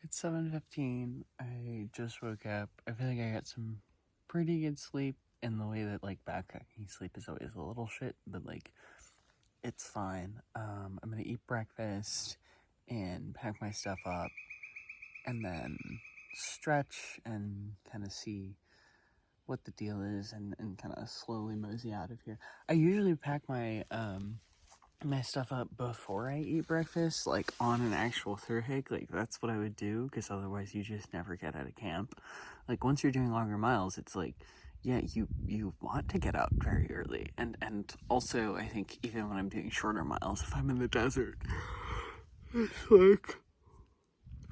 It's 7:15. I just woke up. I feel like I got some pretty good sleep in the way that, like, backpacking sleep is always a little shit, but, like, it's fine. I'm gonna eat breakfast and pack my stuff up and then stretch and kind of see what the deal is and kind of slowly mosey out of here. I usually pack my, my stuff up before I eat breakfast, like on an actual through hike. Like, that's what I would do, because otherwise you just never get out of camp. Like, once you're doing longer miles, it's like, yeah, you want to get out very early. And also, I think even when I'm doing shorter miles, if I'm in the desert, it's like,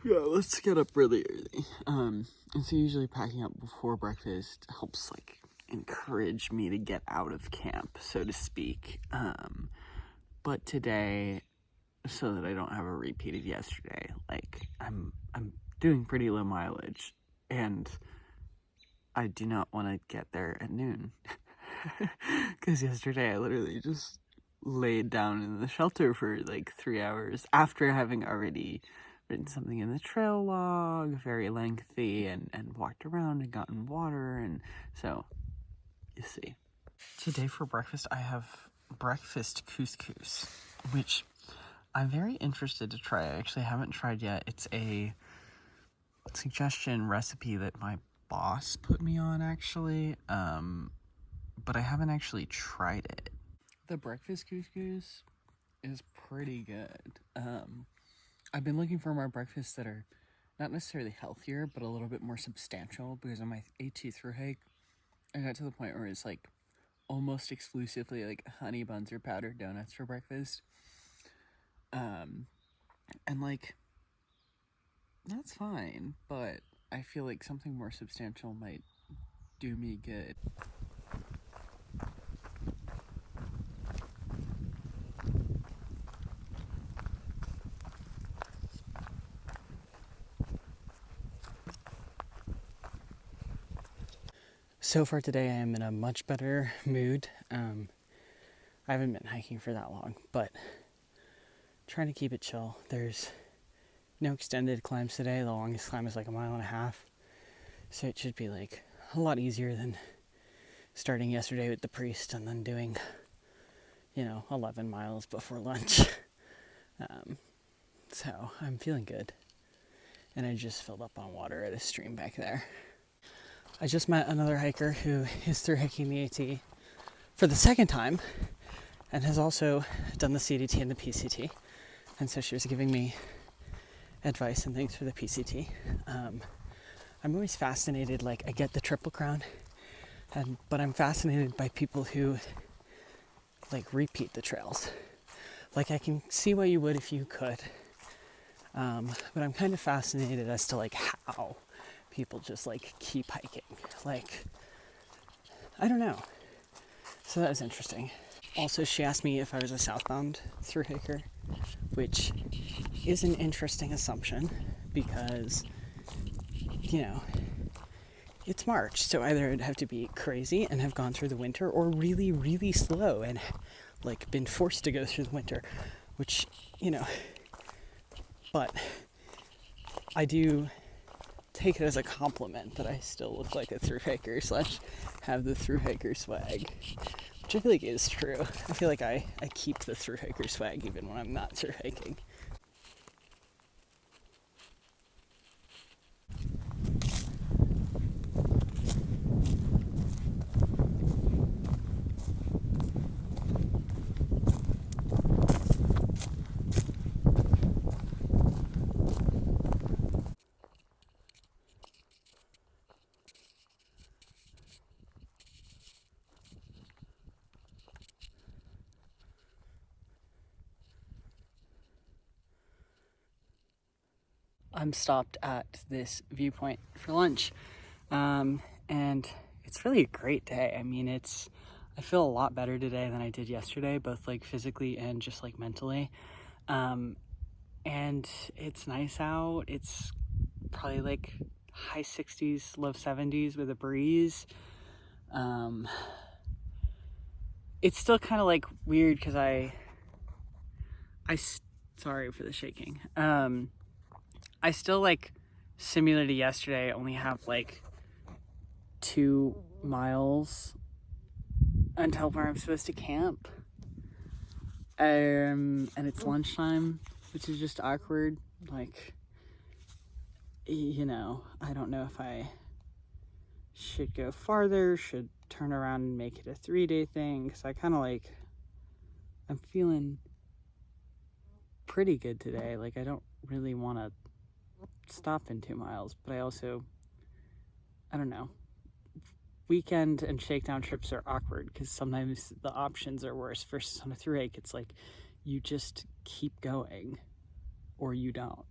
yeah, let's get up really early. And so usually packing up before breakfast helps, like, encourage me to get out of camp, so to speak. But today, so that I don't have a repeat of yesterday, like, I'm doing pretty low mileage, and I do not want to get there at noon. Because yesterday I literally just laid down in the shelter for like 3 hours after having already written something in the trail log, very lengthy, and walked around and gotten water, and so, you see. Today for breakfast I have breakfast couscous, which I'm very interested to try. I actually haven't tried yet. It's a suggestion recipe that my boss put me on, actually, but I haven't actually tried it. The breakfast couscous is pretty good. I've been looking for more breakfasts that are not necessarily healthier, but a little bit more substantial, because on my AT through hike, I got to the point where it's like almost exclusively like honey buns or powdered donuts for breakfast. And like, that's fine, but I feel like something more substantial might do me good. So far today I am in a much better mood. I haven't been hiking for that long, but trying to keep it chill. There's no extended climbs today. The longest climb is like 1.5 miles. So it should be like a lot easier than starting yesterday with the priest and then doing, 11 miles before lunch. So I'm feeling good. And I just filled up on water at a stream back there. I just met another hiker who is through hiking the AT for the second time and has also done the CDT and the PCT. And so she was giving me advice and things for the PCT. I'm always fascinated, like, I get the Triple Crown, but I'm fascinated by people who, like, repeat the trails. Like, I can see why you would if you could, but I'm kind of fascinated as to, like, how people just, like, keep hiking. Like, I don't know. So that was interesting. Also, she asked me if I was a southbound through hiker, which is an interesting assumption because, it's March, so either I'd have to be crazy and have gone through the winter, or really, really slow and, like, been forced to go through the winter, which, but I do take it as a compliment that I still look like a through hiker / have the through hiker swag, which I feel like is true. I feel like I keep the through hiker swag even when I'm not through hiking. I'm stopped at this viewpoint for lunch, and it's really a great day. I mean, I feel a lot better today than I did yesterday, both like physically and just like mentally, and it's nice out. It's probably like high 60s, low 70s with a breeze. It's still kind of like weird because sorry for the shaking. I still like similar to yesterday, I only have like 2 miles until where I'm supposed to camp. And it's lunchtime, which is just awkward. Like, you know, I don't know if I should go farther, should turn around and make it a 3-day thing, because I kind of like, I'm feeling pretty good today. Like, I don't really want to stop in 2 miles, but I also, I don't know. Weekend and shakedown trips are awkward because sometimes the options are worse. Versus on a 3-day, it's like you just keep going or you don't.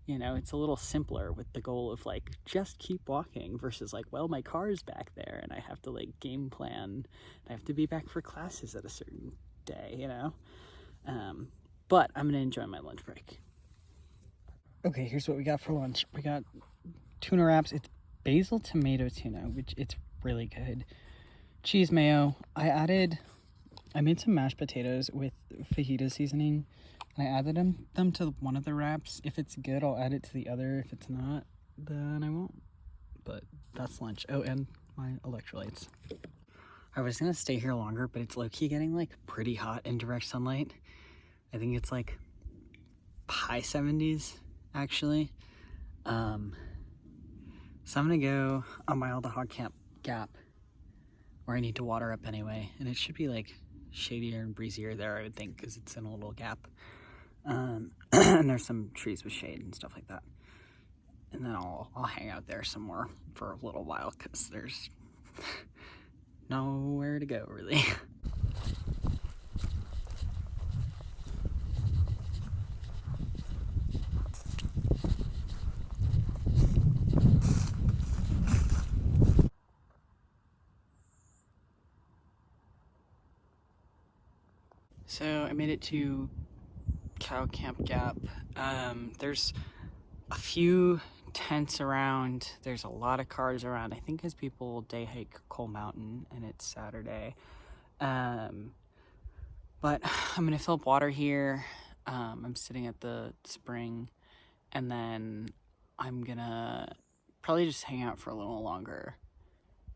You know, it's a little simpler with the goal of like just keep walking versus like, well, my car's back there and I have to like game plan. I have to be back for classes at a certain day, you know. But I'm gonna enjoy my lunch break. Okay, here's what we got for lunch. We got tuna wraps. It's basil tomato tuna, which it's really good. Cheese mayo. I made some mashed potatoes with fajita seasoning, and I added them to one of the wraps. If it's good, I'll add it to the other. If it's not, then I won't. But that's lunch. Oh, and my electrolytes. I was gonna stay here longer, but it's low-key getting like pretty hot in direct sunlight. I think it's like high 70s actually. So I'm gonna go a mile to Hog Camp Gap, where I need to water up anyway, and it should be like shadier and breezier there, I would think, because it's in a little gap. And there's some trees with shade and stuff like that. And then I'll hang out there some more for a little while, because there's nowhere to go really. So I made it to Cow Camp Gap. There's a few tents around. There's a lot of cars around. I think as people day hike Coal Mountain, and it's Saturday. But I'm gonna fill up water here. I'm sitting at the spring, and then I'm gonna probably just hang out for a little longer,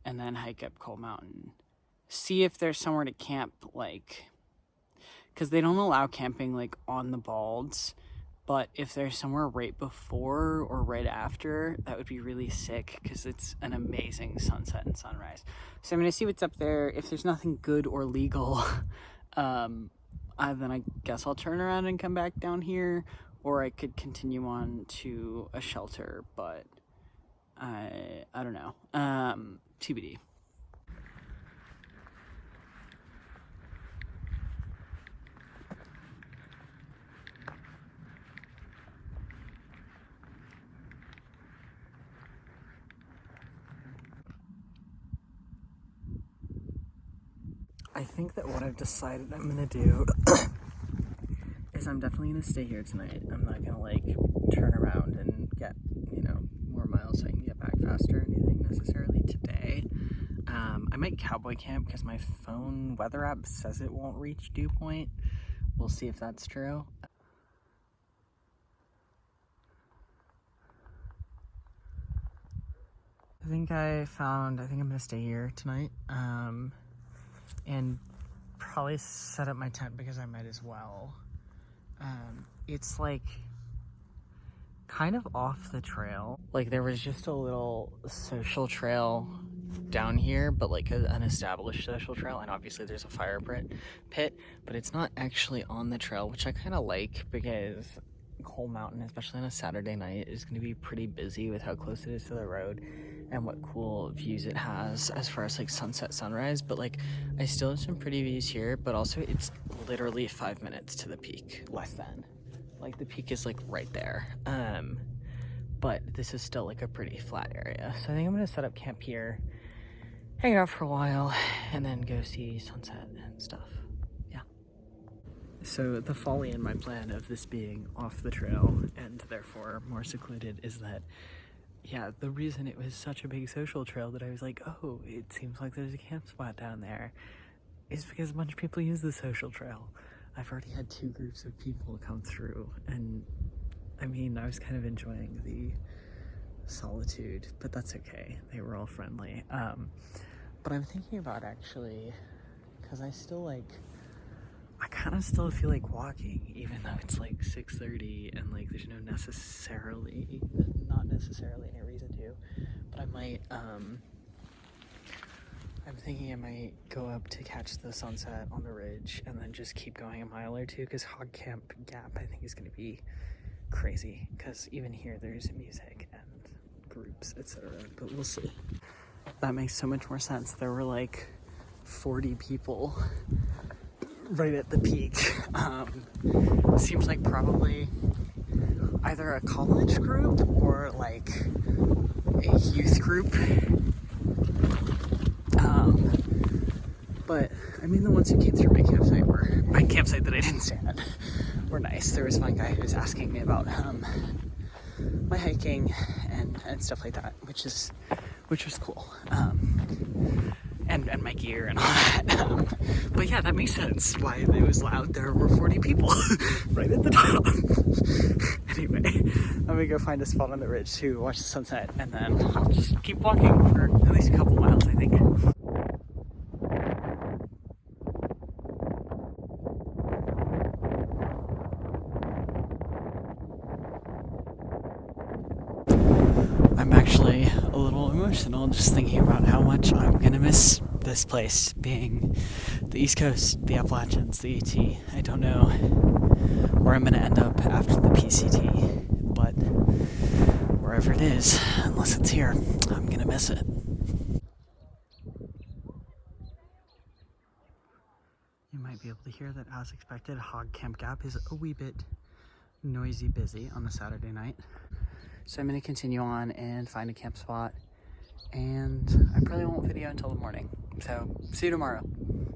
and then hike up Coal Mountain. See if there's somewhere to camp, like, because they don't allow camping like on the balds, but if there's somewhere right before or right after, that would be really sick, because it's an amazing sunset and sunrise. So I'm gonna see what's up there. If there's nothing good or legal, then I guess I'll turn around and come back down here, or I could continue on to a shelter, but I don't know. TBD. I think that what I've decided I'm gonna do is I'm definitely gonna stay here tonight. I'm not gonna like turn around and get, you know, more miles so I can get back faster or anything necessarily today. I might cowboy camp because my phone weather app says it won't reach dew point. We'll see if that's true. I think I'm gonna stay here tonight. And probably set up my tent because I might as well. It's like kind of off the trail. Like there was just a little social trail down here, but like an established social trail, and obviously there's a fire pit, but it's not actually on the trail, which I kind of like, because Coal Mountain, especially on a Saturday night, is going to be pretty busy with how close it is to the road and what cool views it has as far as like sunset, sunrise. But like I still have some pretty views here, but also it's literally 5 minutes to the peak, less than. Like the peak is like right there. But this is still like a pretty flat area. So I think I'm gonna set up camp here, hang out for a while, and then go see sunset and stuff. Yeah. So the folly in my plan of this being off the trail and therefore more secluded is that, yeah, the reason it was such a big social trail that I was like, oh, it seems like there's a camp spot down there, is because a bunch of people use the social trail. I've already had 2 groups of people come through, and I mean, I was kind of enjoying the solitude, but that's okay. They were all friendly. But I'm thinking about actually, because I kind of still feel like walking, even though it's like 6:30 and like there's not necessarily any reason to. But I might, I'm thinking I might go up to catch the sunset on the ridge and then just keep going a mile or two, because Hog Camp Gap I think is going to be crazy, because even here there's music and groups, etc. But we'll see. That makes so much more sense. There were like 40 people right at the peak. Seems like probably either a college group or like a youth group. But I mean, the ones who came through my campsite that I didn't stay at were nice. There was one guy who was asking me about my hiking and stuff like that, which was cool. And my gear and all that. But yeah, that makes sense why it was loud. There were 40 people right at the top. Anyway, I'm gonna go find a spot on the ridge to watch the sunset, and then I'll just keep walking for at least a couple miles, I think. I'm actually a little emotional just thinking about how much I'm gonna miss this place, being the East Coast, the Appalachians, the AT. I don't know where I'm gonna end up after the PCT, but wherever it is, unless it's here, I'm gonna miss it. You might be able to hear that, as expected, Hog Camp Gap is a wee bit noisy busy on a Saturday night. So I'm going to continue on and find a camp spot, and I probably won't video until the morning. So see you tomorrow.